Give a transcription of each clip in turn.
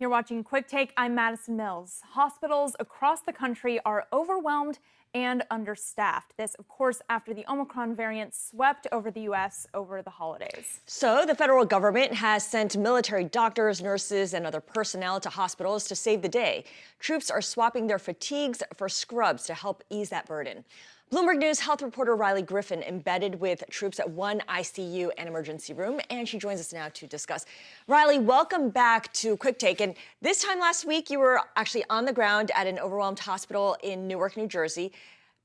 You're watching Quick Take. I'm Madison Mills. Hospitals across the country are overwhelmed and understaffed. This, of course, after the Omicron variant swept over the U.S. over the holidays. So the federal government has sent military doctors, nurses, and other personnel to hospitals to save the day. Troops are swapping their fatigues for scrubs to help ease that burden. Bloomberg News health reporter Riley Griffin embedded with troops at one ICU and emergency room, and she joins us now to discuss. Riley, welcome back to Quick Take. And this time last week, you were actually on the ground at an overwhelmed hospital in Newark, New Jersey.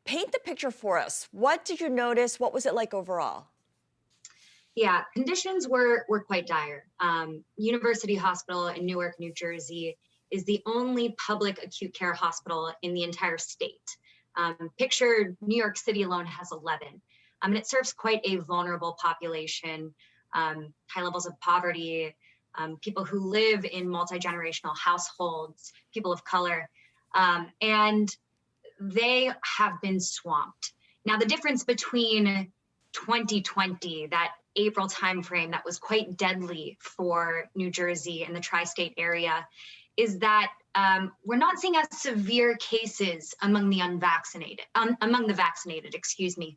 Paint the picture for us. What did you notice? What was it like overall? Yeah, conditions were quite dire. University Hospital in Newark, New Jersey is the only public acute care hospital in the entire state. Picture New York City alone has 11. And it serves quite a vulnerable population, high levels of poverty, people who live in multi-generational households, people of color, and they have been swamped. Now, the difference between 2020, that April timeframe that was quite deadly for New Jersey and the tri-state area, is that we're not seeing as severe cases among the unvaccinated, excuse me.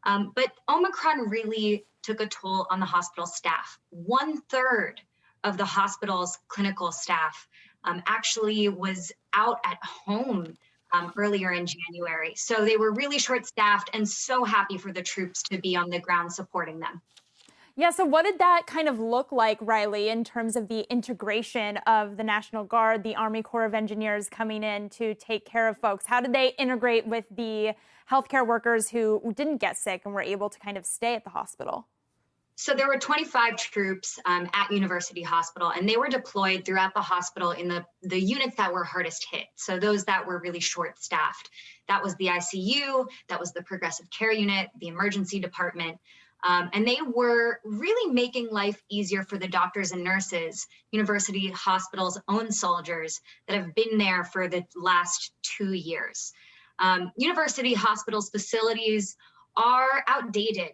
But Omicron really took a toll on the hospital staff. 1/3 of the hospital's clinical staff actually was out at home earlier in January. So they were really short-staffed and so happy for the troops to be on the ground supporting them. Yeah, so what did that kind of look like, Riley, in terms of the integration of the National Guard, the Army Corps of Engineers coming in to take care of folks? How did they integrate with the healthcare workers who didn't get sick and were able to kind of stay at the hospital? So there were 25 troops at University Hospital, and they were deployed throughout the hospital in the units that were hardest hit. So those that were really short-staffed. That was the ICU, that was the progressive care unit, the emergency department. And they were really making life easier for the doctors and nurses, University Hospital's own soldiers that have been there for the last 2 years. University Hospital's facilities are outdated.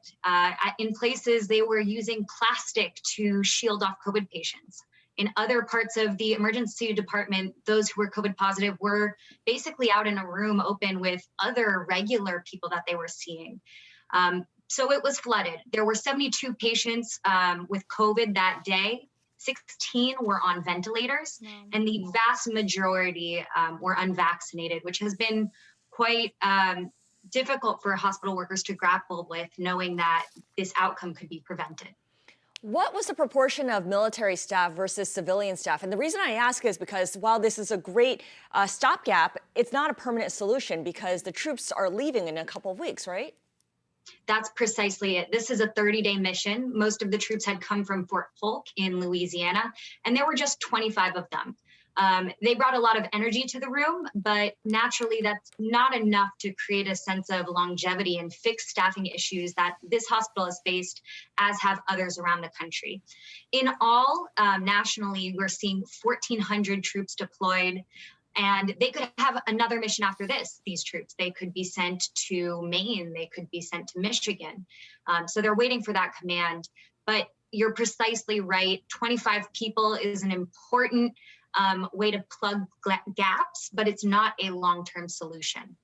In places, they were using plastic to shield off COVID patients. In other parts of the emergency department, those who were COVID positive were basically out in a room open with other regular people that they were seeing. So it was flooded. There were 72 patients with COVID that day. 16 were on ventilators, and the vast majority were unvaccinated, which has been quite difficult for hospital workers to grapple with, knowing that this outcome could be prevented. What was the proportion of military staff versus civilian staff? And the reason I ask is because while this is a great stopgap, it's not a permanent solution because the troops are leaving in a couple of weeks, right? That's precisely it. This is a 30-day mission. Most of the troops had come from Fort Polk in Louisiana, and there were just 25 of them. They brought a lot of energy to the room, but naturally that's not enough to create a sense of longevity and fix staffing issues that this hospital has faced, as have others around the country. In all, nationally, we're seeing 1,400 troops deployed. And they could have another mission after this, these troops. They could be sent to Maine. They could be sent to Michigan. So they're waiting for that command. But you're precisely right. 25 people is an important way to plug gaps, but it's not a long-term solution.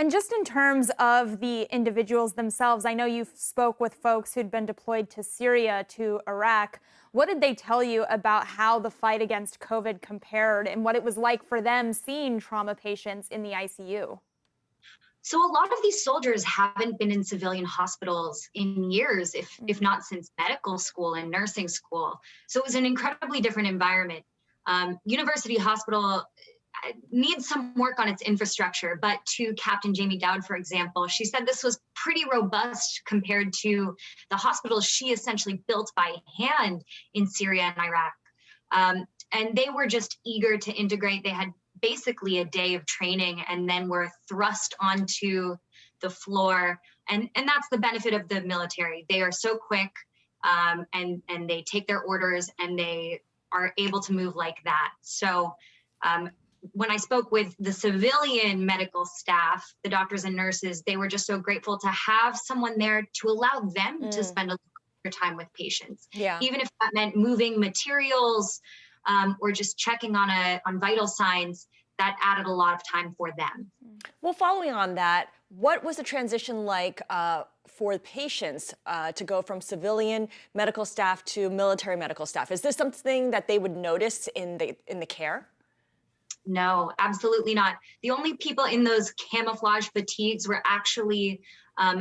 And just in terms of the individuals themselves, I know you spoke with folks who'd been deployed to Syria, to Iraq. What did they tell you about how the fight against COVID compared and what it was like for them seeing trauma patients in the ICU? So a lot of these soldiers haven't been in civilian hospitals in years, if not since medical school and nursing school. So it was an incredibly different environment. University Hospital needs some work on its infrastructure, but to Captain Jamie Dowd, for example, she said this was pretty robust compared to the hospitals she essentially built by hand in Syria and Iraq. And they were just eager to integrate. They had basically a day of training and then were thrust onto the floor. And that's the benefit of the military. They are so quick and they take their orders and they are able to move like that. So when I spoke with the civilian medical staff, the doctors and nurses, they were just so grateful to have someone there to allow them to spend a little time with patients. Yeah. Even if that meant moving materials, or just checking on vital signs, that added a lot of time for them. Well, following on that, what was the transition like for patients to go from civilian medical staff to military medical staff? Is this something that they would notice in the care? No, absolutely not. The only people in those camouflage fatigues were actually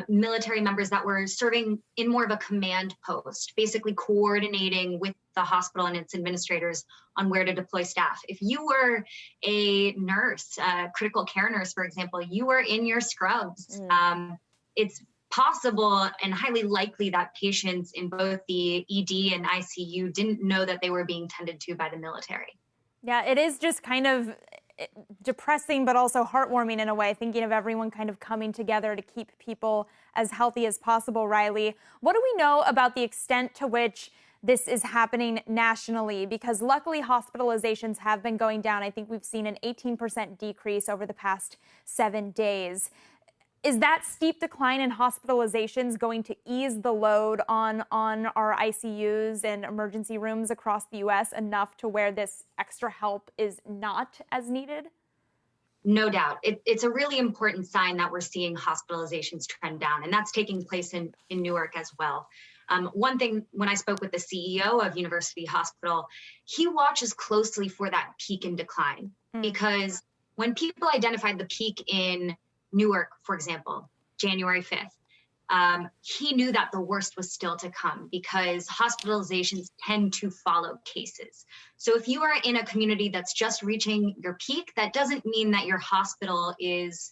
military members that were serving in more of a command post, basically coordinating with the hospital and its administrators on where to deploy staff. If you were a nurse, a critical care nurse, for example, you were in your scrubs. It's possible and highly likely that patients in both the ED and ICU didn't know that they were being tended to by the military. Yeah, it is just kind of depressing, but also heartwarming in a way, thinking of everyone kind of coming together to keep people as healthy as possible. Riley, what do we know about the extent to which this is happening nationally? Because luckily hospitalizations have been going down. I think we've seen an 18% decrease over the past 7 days. Is that steep decline in hospitalizations going to ease the load on our ICUs and emergency rooms across the U.S. enough to where this extra help is not as needed? No doubt. It's a really important sign that we're seeing hospitalizations trend down, and that's taking place in Newark as well. One thing, when I spoke with the CEO of University Hospital, he watches closely for that peak in decline, because when people identified the peak in Newark, for example, January 5th, he knew that the worst was still to come because hospitalizations tend to follow cases. So if you are in a community that's just reaching your peak, that doesn't mean that your hospital is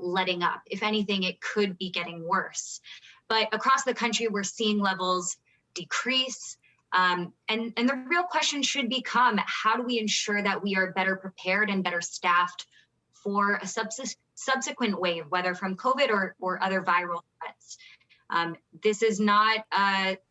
letting up. If anything, it could be getting worse. But across the country, we're seeing levels decrease. And the real question should become, how do we ensure that we are better prepared and better staffed for a subsequent wave, whether from COVID or other viral threats? This is not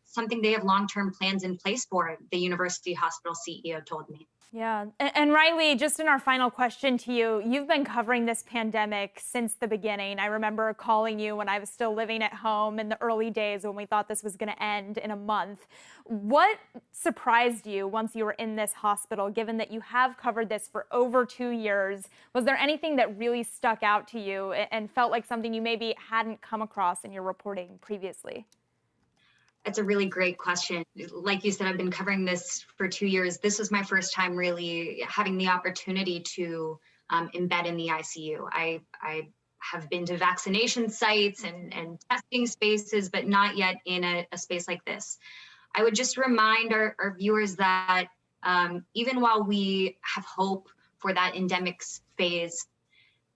something they have long-term plans in place for, the University Hospital CEO told me. Yeah. And Riley, just in our final question to you, you've been covering this pandemic since the beginning. I remember calling you when I was still living at home in the early days when we thought this was going to end in a month. What surprised you once you were in this hospital, given that you have covered this for over 2 years? Was there anything that really stuck out to you and felt like something you maybe hadn't come across in your reporting previously? It's a really great question. Like you said, I've been covering this for 2 years. This was my first time really having the opportunity to embed in the ICU. I have been to vaccination sites and testing spaces, but not yet in a space like this. I would just remind our viewers that even while we have hope for that endemic phase,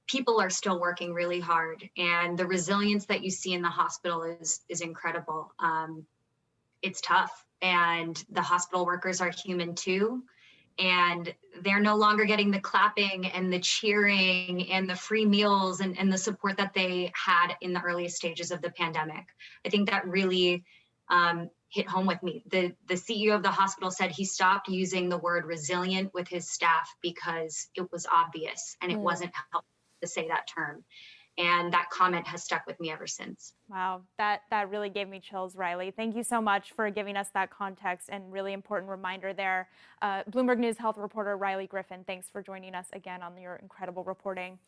people are still working really hard, and the resilience that you see in the hospital is incredible. It's tough, and the hospital workers are human too, and they're no longer getting the clapping and the cheering and the free meals and the support that they had in the earliest stages of the pandemic. I think that really hit home with me. The CEO of the hospital said he stopped using the word resilient with his staff because it was obvious and it wasn't helpful to say that term. And that comment has stuck with me ever since. Wow, that really gave me chills, Riley. Thank you so much for giving us that context and really important reminder there. Bloomberg News health reporter Riley Griffin, thanks for joining us again on your incredible reporting.